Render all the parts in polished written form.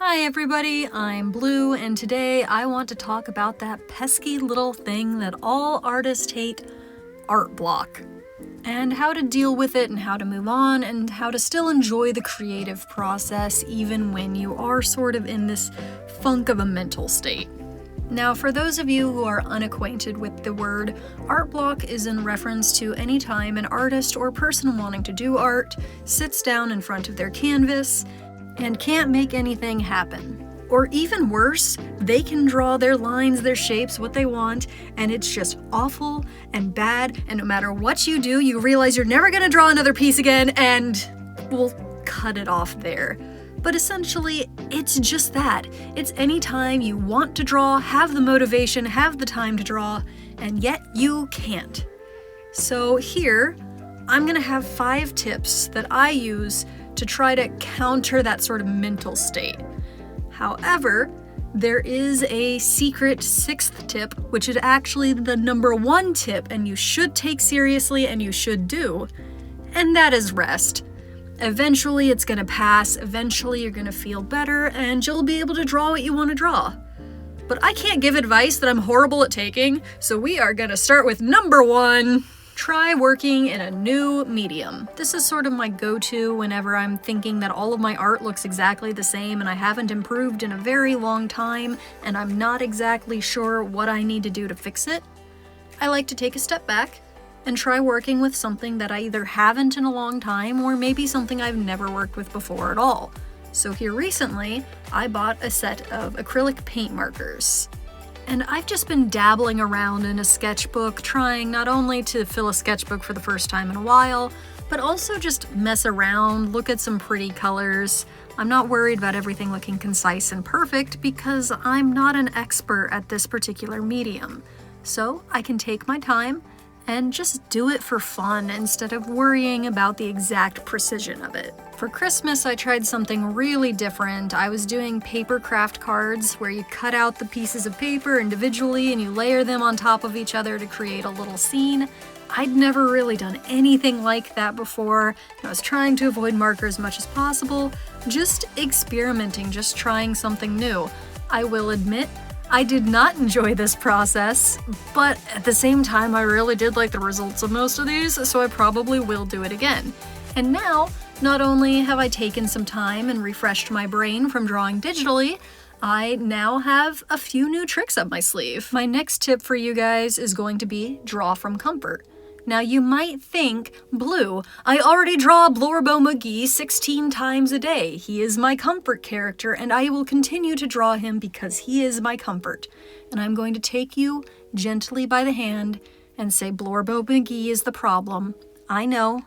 Hi everybody, I'm Blue, and today I want to talk about that pesky little thing that all artists hate, art block, and how to deal with it and how to move on and how to still enjoy the creative process even when you are sort of in this funk of a mental state. Now, for those of you who are unacquainted with the word, art block is in reference to any time an artist or person wanting to do art sits down in front of their canvas and can't make anything happen. Or even worse, they can draw their lines, their shapes, what they want, and it's just awful and bad, and no matter what you do, you realize you're never gonna draw another piece again, and we'll cut it off there. But essentially, it's just that. It's any time you want to draw, have the motivation, have the time to draw, and yet you can't. So here, I'm gonna have 5 tips that I use to try to counter that sort of mental state. However, there is a secret 6th tip, which is actually the number 1 tip and you should take seriously and you should do, and that is rest. Eventually it's gonna pass, eventually you're gonna feel better, and you'll be able to draw what you want to draw. But I can't give advice that I'm horrible at taking, so we are gonna start with number 1. Try working in a new medium. This is sort of my go-to whenever I'm thinking that all of my art looks exactly the same and I haven't improved in a very long time and I'm not exactly sure what I need to do to fix it. I like to take a step back and try working with something that I either haven't in a long time or maybe something I've never worked with before at all. So here recently, I bought a set of acrylic paint markers. And I've just been dabbling around in a sketchbook, trying not only to fill a sketchbook for the first time in a while, but also just mess around, look at some pretty colors. I'm not worried about everything looking concise and perfect because I'm not an expert at this particular medium. So I can take my time and just do it for fun instead of worrying about the exact precision of it. For Christmas, I tried something really different. I was doing paper craft cards where you cut out the pieces of paper individually and you layer them on top of each other to create a little scene. I'd never really done anything like that before. I was trying to avoid marker as much as possible, just experimenting, just trying something new. I will admit, I did not enjoy this process, but at the same time, I really did like the results of most of these, so I probably will do it again. And now, not only have I taken some time and refreshed my brain from drawing digitally, I now have a few new tricks up my sleeve. My next tip for you guys is going to be draw from comfort. Now you might think, Blue, I already draw Blorbo McGee 16 times a day. He is my comfort character and I will continue to draw him because he is my comfort. And I'm going to take you gently by the hand and say Blorbo McGee is the problem. I know,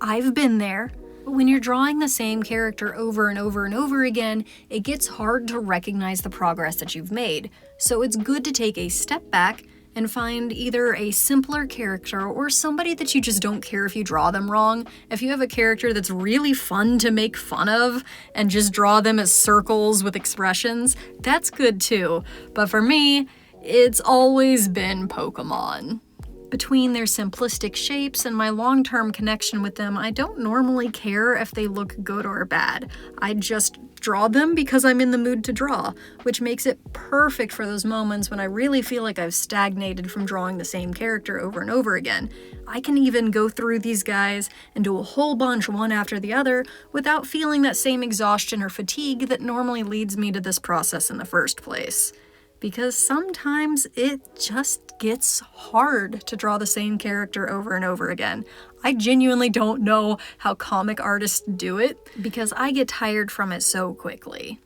I've been there. But when you're drawing the same character over and over and over again, it gets hard to recognize the progress that you've made. So it's good to take a step back and find either a simpler character or somebody that you just don't care if you draw them wrong. If you have a character that's really fun to make fun of and just draw them as circles with expressions, that's good too. But for me, it's always been Pokemon. Between their simplistic shapes and my long-term connection with them, I don't normally care if they look good or bad. I just draw them because I'm in the mood to draw, which makes it perfect for those moments when I really feel like I've stagnated from drawing the same character over and over again. I can even go through these guys and do a whole bunch one after the other without feeling that same exhaustion or fatigue that normally leads me to this process in the first place. Because sometimes it just gets hard to draw the same character over and over again. I genuinely don't know how comic artists do it because I get tired from it so quickly.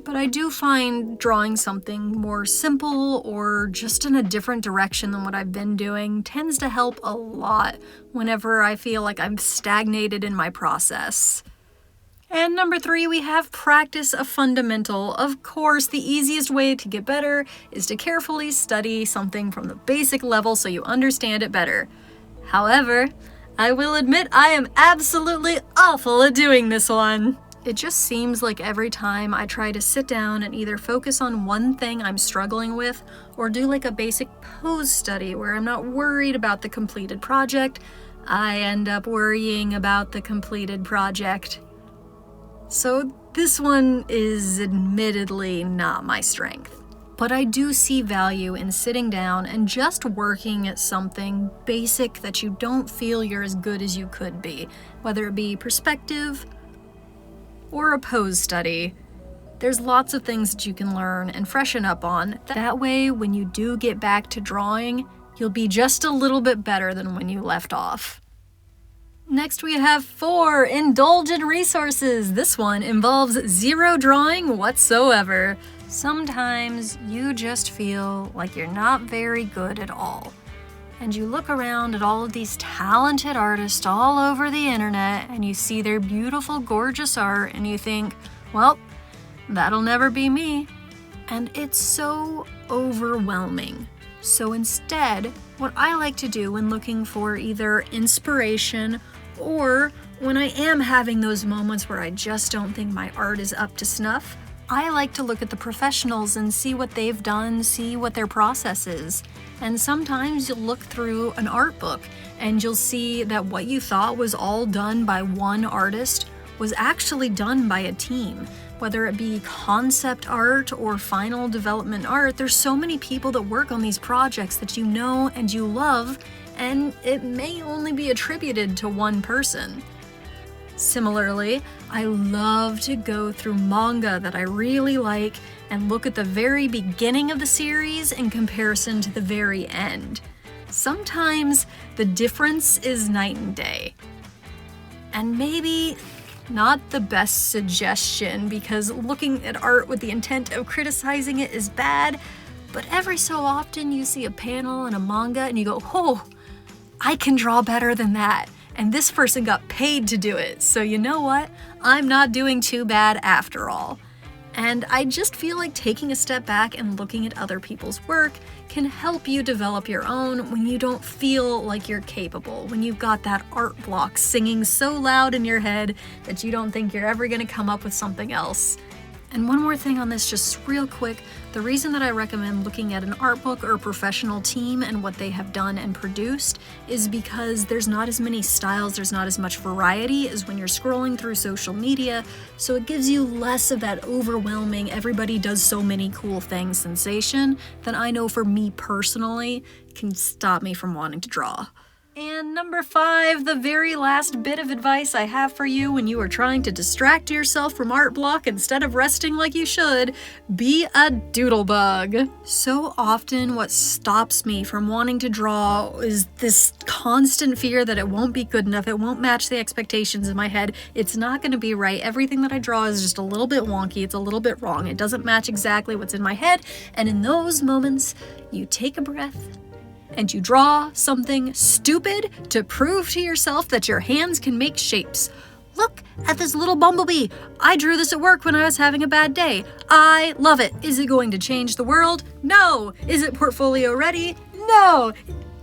But I do find drawing something more simple or just in a different direction than what I've been doing tends to help a lot whenever I feel like I'm stagnated in my process. And number 3, we have practice a fundamental. Of course, the easiest way to get better is to carefully study something from the basic level so you understand it better. However, I will admit I am absolutely awful at doing this one. It just seems like every time I try to sit down and either focus on one thing I'm struggling with or do like a basic pose study where I'm not worried about the completed project, I end up worrying about the completed project. So This one is admittedly not my strength, but I do see value in sitting down and just working at something basic that you don't feel you're as good as you could be, whether it be perspective or a pose study. There's lots of things that you can learn and freshen up on. That way, when you do get back to drawing, you'll be just a little bit better than when you left off. Next we have 4, indulge in resources. This one involves 0 drawing whatsoever. Sometimes you just feel like you're not very good at all. And you look around at all of these talented artists all over the internet and you see their beautiful, gorgeous art and you think, well, that'll never be me. And it's so overwhelming. So instead, what I like to do when looking for either inspiration or when I am having those moments where I just don't think my art is up to snuff, I like to look at the professionals and see what they've done, see what their process is. And sometimes you'll look through an art book and you'll see that what you thought was all done by one artist was actually done by a team. Whether it be concept art or final development art, there's so many people that work on these projects that you know and you love, and it may only be attributed to one person. Similarly, I love to go through manga that I really like and look at the very beginning of the series in comparison to the very end. Sometimes the difference is night and day. And maybe not the best suggestion, because looking at art with the intent of criticizing it is bad, but every so often you see a panel in a manga and you go, oh, I can draw better than that. And this person got paid to do it, so you know what? I'm not doing too bad after all. And I just feel like taking a step back and looking at other people's work can help you develop your own when you don't feel like you're capable, when you've got that art block singing so loud in your head that you don't think you're ever going to come up with something else. And one more thing on this, just real quick, the reason that I recommend looking at an art book or a professional team and what they have done and produced is because there's not as many styles, there's not as much variety as when you're scrolling through social media, so it gives you less of that overwhelming, everybody does so many cool things sensation that I know for me personally can stop me from wanting to draw. And number 5, the very last bit of advice I have for you when you are trying to distract yourself from art block instead of resting like you should, be a doodlebug. So often what stops me from wanting to draw is this constant fear that it won't be good enough, it won't match the expectations in my head, it's not going to be right, everything that I draw is just a little bit wonky, it's a little bit wrong, it doesn't match exactly what's in my head, and in those moments, you take a breath, and you draw something stupid to prove to yourself that your hands can make shapes. Look at this little bumblebee. I drew this at work when I was having a bad day. I love it. Is it going to change the world? No. Is it portfolio ready? No.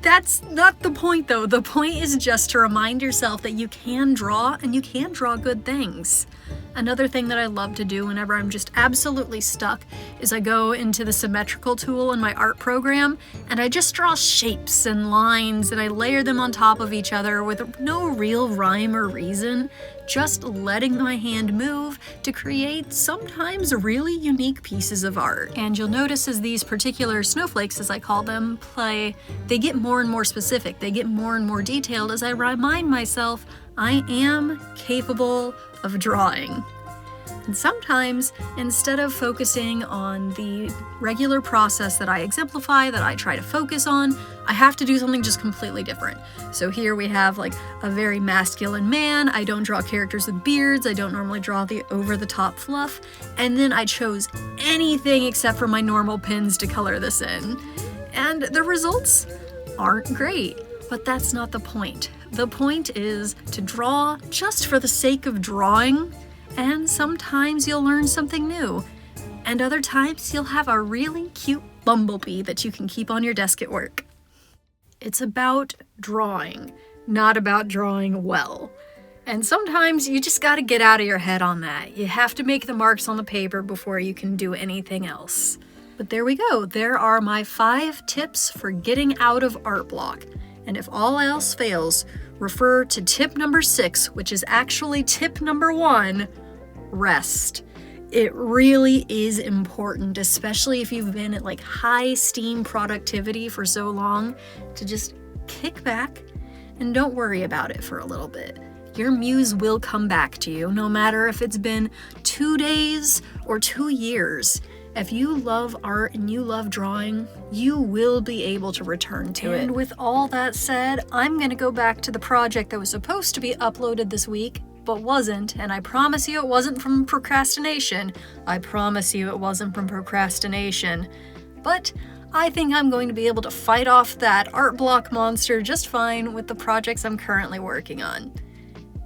That's not the point though. The point is just to remind yourself that you can draw and you can draw good things. Another thing that I love to do whenever I'm just absolutely stuck is I go into the symmetrical tool in my art program and I just draw shapes and lines and I layer them on top of each other with no real rhyme or reason, just letting my hand move to create sometimes really unique pieces of art. And you'll notice as these particular snowflakes, as I call them, play, they get more and more specific, they get more and more detailed as I remind myself I am capable of drawing. And sometimes, instead of focusing on the regular process that I exemplify, that I try to focus on, I have to do something just completely different. So here we have like a very masculine man, I don't draw characters with beards, I don't normally draw the over-the-top fluff, and then I chose anything except for my normal pins to color this in. And the results aren't great, but that's not the point. The point is to draw just for the sake of drawing, and sometimes you'll learn something new, and other times you'll have a really cute bumblebee that you can keep on your desk at work. It's about drawing, not about drawing well. And sometimes you just gotta get out of your head on that. You have to make the marks on the paper before you can do anything else. But there we go. There are my 5 tips for getting out of art block. And if all else fails, refer to tip number 6, which is actually tip number 1, rest. It really is important, especially if you've been at like high steam productivity for so long, to just kick back and don't worry about it for a little bit. Your muse will come back to you, no matter if it's been 2 days or 2 years. If you love art and you love drawing, you will be able to return to it. And with all that said, I'm gonna go back to the project that was supposed to be uploaded this week, but wasn't, and I promise you it wasn't from procrastination. I promise you it wasn't from procrastination. But I think I'm going to be able to fight off that art block monster just fine with the projects I'm currently working on.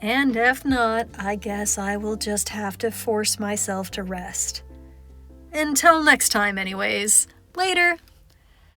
And if not, I guess I will just have to force myself to rest. Until next time anyways. Later!